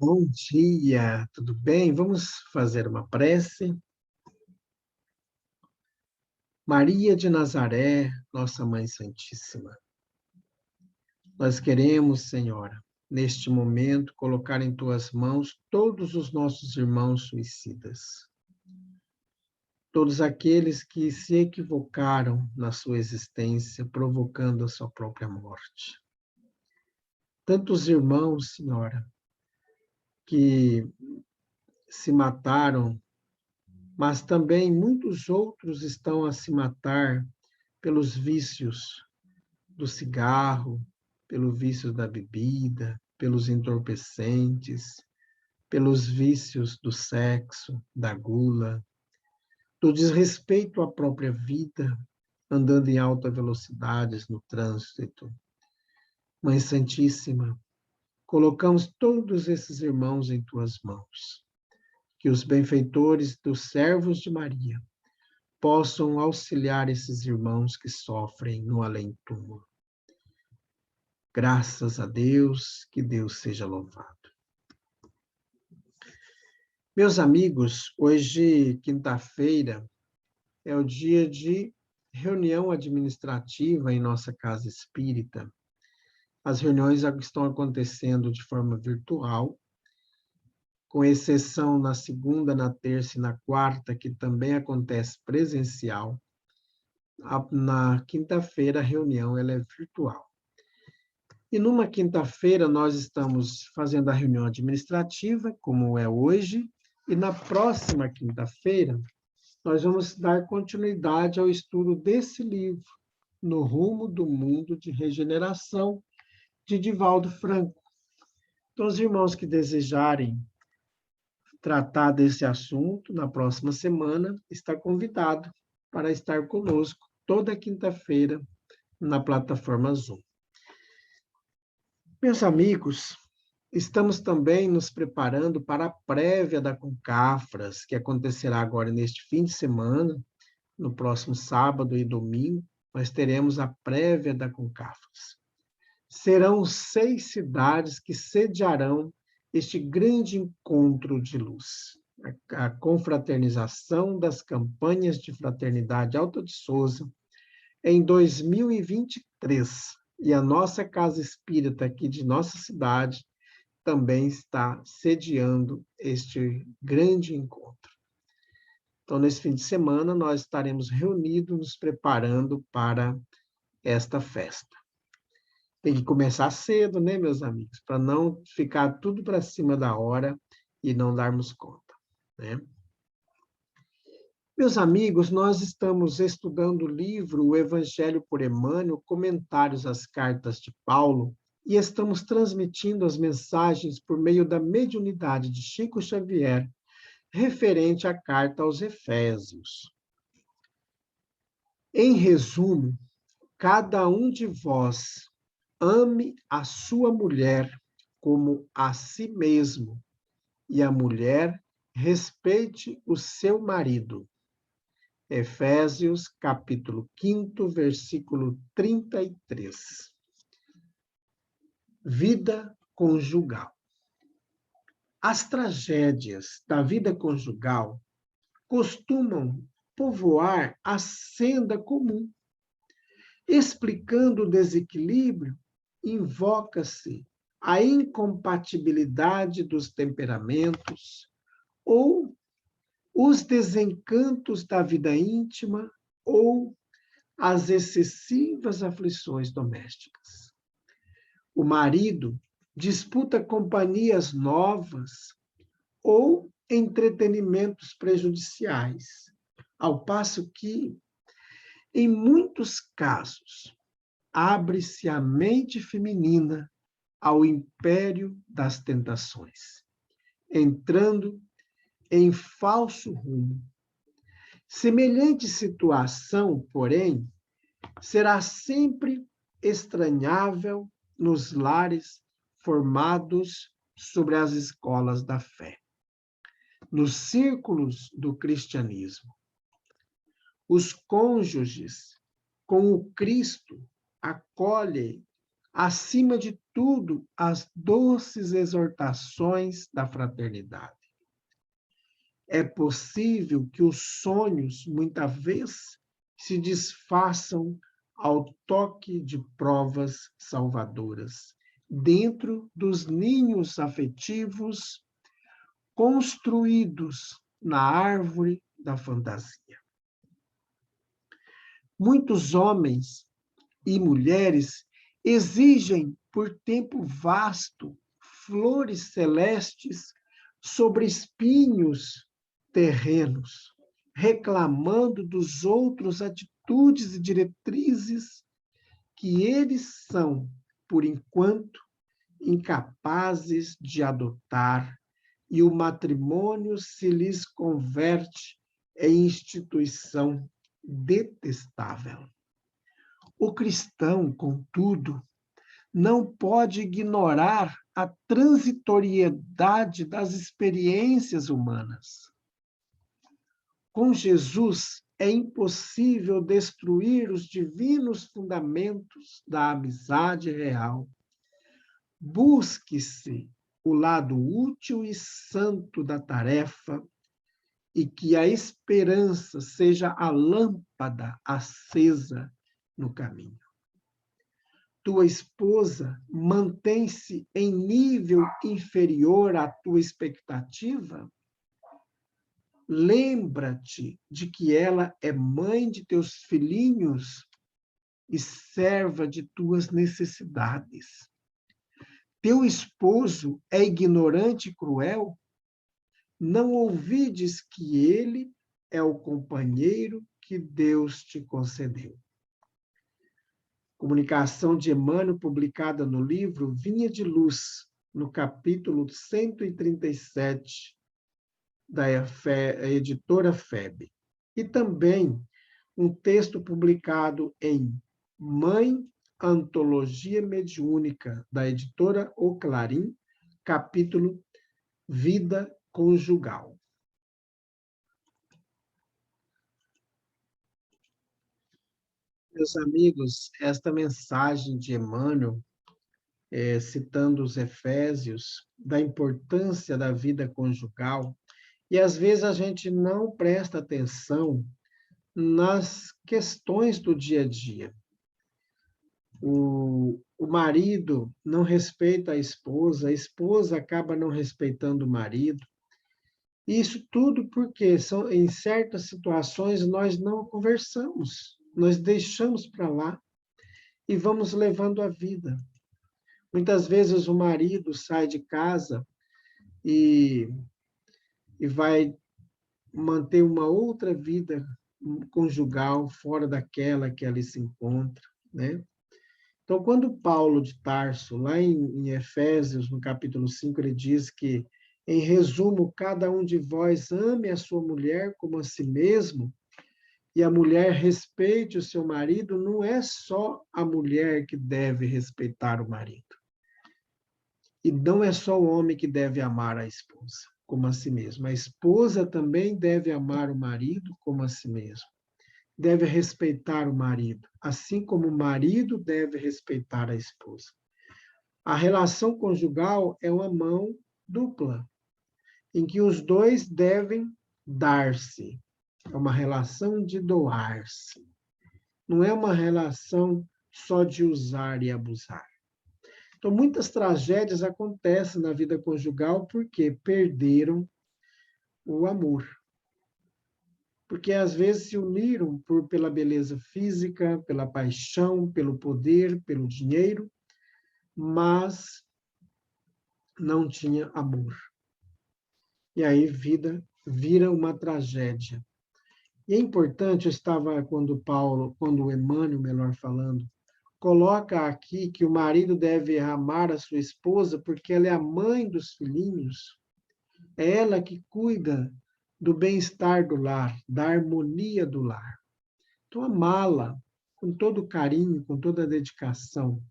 Bom dia, tudo bem? Vamos fazer uma prece. Maria de Nazaré, nossa Mãe Santíssima, nós queremos, Senhora, neste momento, colocar em tuas mãos todos os nossos irmãos suicidas, todos aqueles que se equivocaram na sua existência, provocando a sua própria morte. Tantos irmãos, Senhora, que se mataram, mas também muitos outros estão a se matar pelos vícios do cigarro, pelo vício da bebida, pelos entorpecentes, pelos vícios do sexo, da gula, do desrespeito à própria vida, andando em alta velocidade no trânsito. Mãe Santíssima, colocamos todos esses irmãos em tuas mãos, que os benfeitores dos servos de Maria possam auxiliar esses irmãos que sofrem no além-túmulo. Graças a Deus, que Deus seja louvado. Meus amigos, hoje, quinta-feira, é o dia de reunião administrativa em nossa casa espírita. As reuniões estão acontecendo de forma virtual, com exceção na segunda, na terça e na quarta, que também acontece presencial. Na quinta-feira, a reunião ela é virtual. E numa quinta-feira, nós estamos fazendo a reunião administrativa, como é hoje, e na próxima quinta-feira, nós vamos dar continuidade ao estudo desse livro, No Rumo do Mundo de Regeneração, de Divaldo Franco. Então, os irmãos que desejarem tratar desse assunto na próxima semana, está convidado para estar conosco toda quinta-feira na plataforma Zoom. Meus amigos, estamos também nos preparando para a prévia da Concafras, que acontecerá agora neste fim de semana, no próximo sábado e domingo, nós teremos a prévia da Concafras. Serão 6 cidades que sediarão este grande encontro de luz, a confraternização das campanhas de fraternidade Alta de Souza em 2023. E a nossa casa espírita aqui de nossa cidade também está sediando este grande encontro. Então, nesse fim de semana, nós estaremos reunidos, nos preparando para esta festa. Tem que começar cedo, né, meus amigos? Para não ficar tudo para cima da hora e não darmos conta, né? Meus amigos, nós estamos estudando o livro O Evangelho por Emmanuel, Comentários às Cartas de Paulo, e estamos transmitindo as mensagens por meio da mediunidade de Chico Xavier, referente à carta aos Efésios. Em resumo, cada um de vós ame a sua mulher como a si mesmo, e a mulher respeite o seu marido. Efésios, capítulo 5, versículo 33. Vida conjugal. As tragédias da vida conjugal costumam povoar a senda comum. Explicando o desequilíbrio, invoca-se a incompatibilidade dos temperamentos ou os desencantos da vida íntima ou as excessivas aflições domésticas. O marido disputa companhias novas ou entretenimentos prejudiciais, ao passo que, em muitos casos, abre-se a mente feminina ao império das tentações, entrando em falso rumo. Semelhante situação, porém, será sempre estranhável nos lares formados sobre as escolas da fé, nos círculos do cristianismo. Os cônjuges, com o Cristo, acolhem acima de tudo, as doces exortações da fraternidade. É possível que os sonhos, muitas vezes, se desfaçam ao toque de provas salvadoras, dentro dos ninhos afetivos construídos na árvore da fantasia. Muitos homens e mulheres exigem, por tempo vasto, flores celestes sobre espinhos terrenos, reclamando dos outros atitudes e diretrizes que eles são, por enquanto, incapazes de adotar, e o matrimônio se lhes converte em instituição detestável. O cristão, contudo, não pode ignorar a transitoriedade das experiências humanas. Com Jesus, é impossível destruir os divinos fundamentos da amizade real. Busque-se o lado útil e santo da tarefa e que a esperança seja a lâmpada acesa no caminho. Tua esposa mantém-se em nível inferior à tua expectativa? Lembra-te de que ela é mãe de teus filhinhos e serva de tuas necessidades. Teu esposo é ignorante e cruel? Não ouvides que ele é o companheiro que Deus te concedeu. Comunicação de Emmanuel, publicada no livro Vinha de Luz, no capítulo 137, da editora FEB. E também um texto publicado em Mãe, Antologia Mediúnica, da editora O Clarim, capítulo Vida Conjugal. Meus amigos, esta mensagem de Emmanuel, citando os Efésios, da importância da vida conjugal, e às vezes a gente não presta atenção nas questões do dia a dia. O marido não respeita a esposa acaba não respeitando o marido. Isso tudo porque em certas situações nós não conversamos, nós deixamos para lá e vamos levando a vida. Muitas vezes o marido sai de casa e vai manter uma outra vida conjugal fora daquela que ali se encontra, né? Então, quando Paulo de Tarso, lá em Efésios, no capítulo 5, ele diz que, em resumo, cada um de vós ame a sua mulher como a si mesmo, e a mulher respeite o seu marido, não é só a mulher que deve respeitar o marido. E não é só o homem que deve amar a esposa como a si mesmo. A esposa também deve amar o marido como a si mesmo. Deve respeitar o marido, assim como o marido deve respeitar a esposa. A relação conjugal é uma mão dupla, em que os dois devem dar-se. É uma relação de doar-se. Não é uma relação só de usar e abusar. Então, muitas tragédias acontecem na vida conjugal porque perderam o amor. Porque às vezes se uniram pela beleza física, pela paixão, pelo poder, pelo dinheiro, mas não tinha amor. E aí vida vira uma tragédia. E é importante, eu estava quando o Emmanuel, melhor falando, coloca aqui que o marido deve amar a sua esposa porque ela é a mãe dos filhinhos, é ela que cuida do bem-estar do lar, da harmonia do lar. Então, amá-la com todo carinho, com toda a dedicação.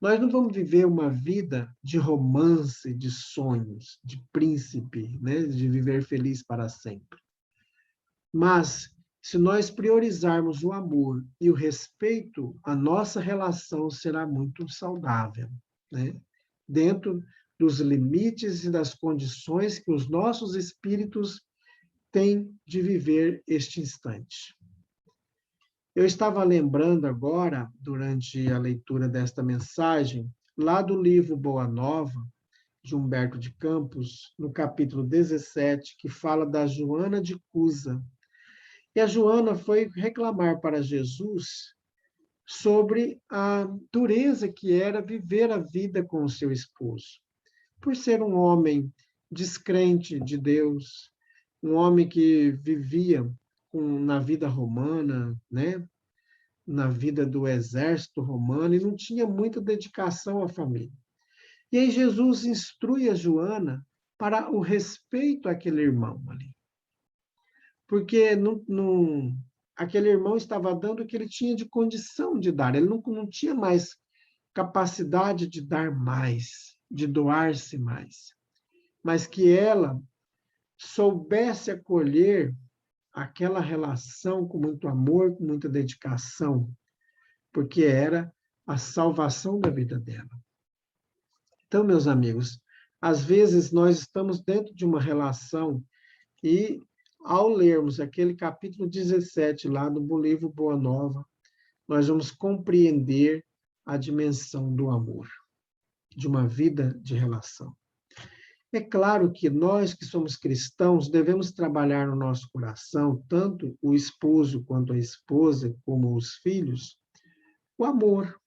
Nós não vamos viver uma vida de romance, de sonhos, de príncipe, né? De viver feliz para sempre. Mas Se nós priorizarmos o amor e o respeito, a nossa relação será muito saudável, né? Dentro dos limites e das condições que os nossos espíritos têm de viver este instante. Eu estava lembrando agora, durante a leitura desta mensagem, lá do livro Boa Nova, de Humberto de Campos, no capítulo 17, que fala da Joana de Cusa. E a Joana foi reclamar para Jesus sobre a dureza que era viver a vida com o seu esposo. Por ser um homem descrente de Deus, um homem que vivia na vida romana, né? Na vida do exército romano, e não tinha muita dedicação à família. E aí Jesus instrui a Joana para o respeito àquele irmão ali. Porque aquele irmão estava dando o que ele tinha de condição de dar. Ele não tinha mais capacidade de dar mais, de doar-se mais. Mas que ela soubesse acolher aquela relação com muito amor, com muita dedicação, porque era a salvação da vida dela. Então, meus amigos, às vezes nós estamos dentro de uma relação e, ao lermos aquele capítulo 17 lá do livro Boa Nova, nós vamos compreender a dimensão do amor, de uma vida de relação. É claro que nós que somos cristãos devemos trabalhar no nosso coração, tanto o esposo quanto a esposa, como os filhos, o amor.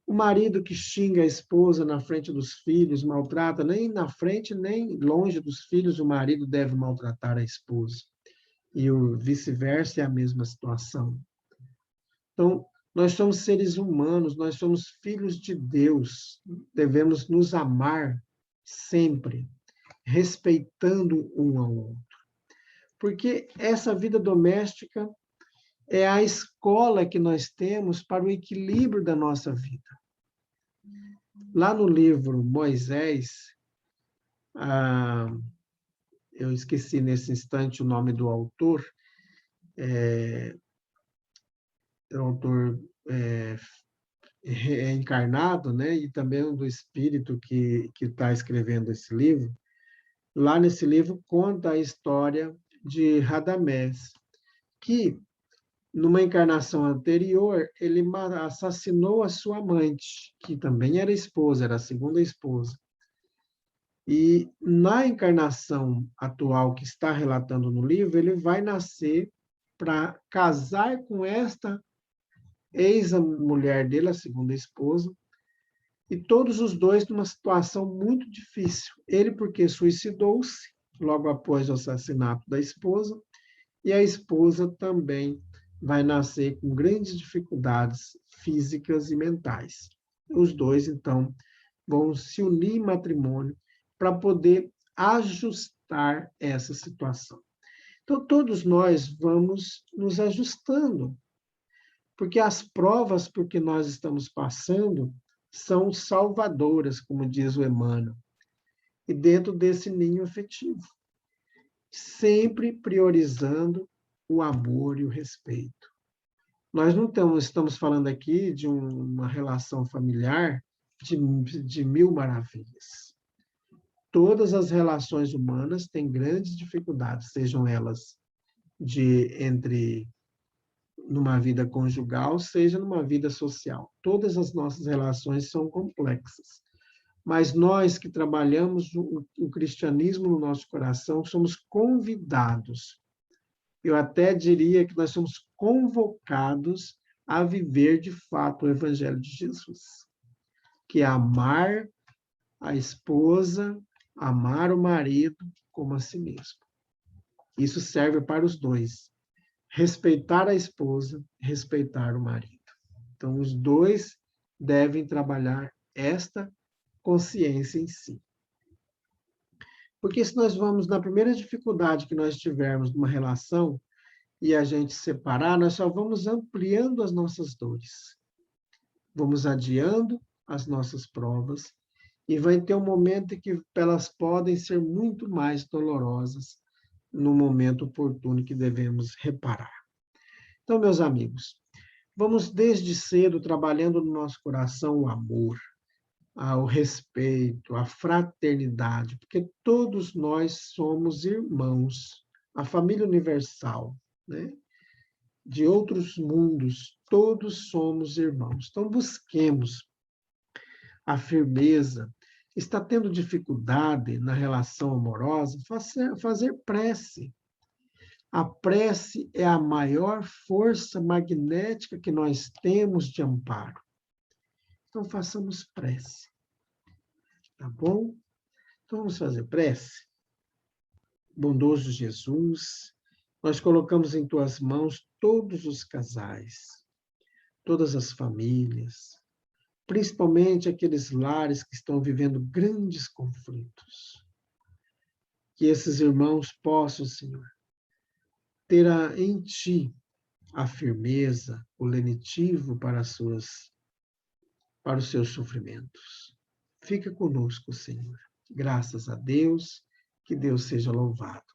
O marido que xinga a esposa na frente dos filhos, maltrata, nem na frente nem longe dos filhos, o marido deve maltratar a esposa. E o vice-versa é a mesma situação. Então, nós somos seres humanos, nós somos filhos de Deus, devemos nos amar sempre, respeitando um ao outro. Porque essa vida doméstica é a escola que nós temos para o equilíbrio da nossa vida. Lá no livro Moisés, eu esqueci nesse instante o nome do autor, o autor encarnado, né, e também do espírito que está escrevendo esse livro. Lá nesse livro conta a história de Radamés, que numa encarnação anterior ele assassinou a sua amante, que também era esposa, era a segunda esposa. E na encarnação atual que está relatando no livro, ele vai nascer para casar com esta ex-mulher dele, a segunda esposa, e todos os dois numa situação muito difícil. Ele porque suicidou-se logo após o assassinato da esposa, e a esposa também vai nascer com grandes dificuldades físicas e mentais. Os dois, então, vão se unir em matrimônio para poder ajustar essa situação. Então, todos nós vamos nos ajustando, porque as provas por que nós estamos passando são salvadoras, como diz o Emmanuel, e dentro desse ninho afetivo, sempre priorizando o amor e o respeito. Nós não estamos falando aqui de uma relação familiar de mil maravilhas. Todas as relações humanas têm grandes dificuldades, sejam elas entre numa vida conjugal, seja numa vida social. Todas as nossas relações são complexas. Mas nós que trabalhamos o cristianismo no nosso coração, somos convidados. Eu até diria que nós somos convocados a viver de fato o Evangelho de Jesus, que é amar a esposa, amar o marido como a si mesmo. Isso serve para os dois. Respeitar a esposa, respeitar o marido. Então, os dois devem trabalhar esta consciência em si. Porque se nós vamos, na primeira dificuldade que nós tivermos numa relação, e a gente separar, nós só vamos ampliando as nossas dores. Vamos adiando as nossas provas, e vai ter um momento em que elas podem ser muito mais dolorosas no momento oportuno que devemos reparar. Então, meus amigos, vamos desde cedo trabalhando no nosso coração o amor, o respeito, a fraternidade, porque todos nós somos irmãos. A família universal, né? De outros mundos, todos somos irmãos. Então, busquemos a firmeza. Está tendo dificuldade na relação amorosa? Fazer prece. A prece é a maior força magnética que nós temos de amparo. Então, façamos prece. Tá bom? Então, vamos fazer prece. Bondoso Jesus, nós colocamos em tuas mãos todos os casais, todas as famílias, principalmente aqueles lares que estão vivendo grandes conflitos. Que esses irmãos possam, Senhor, ter em Ti a firmeza, o lenitivo para os seus sofrimentos. Fica conosco, Senhor. Graças a Deus, que Deus seja louvado.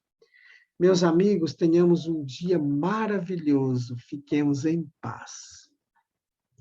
Meus amigos, tenhamos um dia maravilhoso. Fiquemos em paz.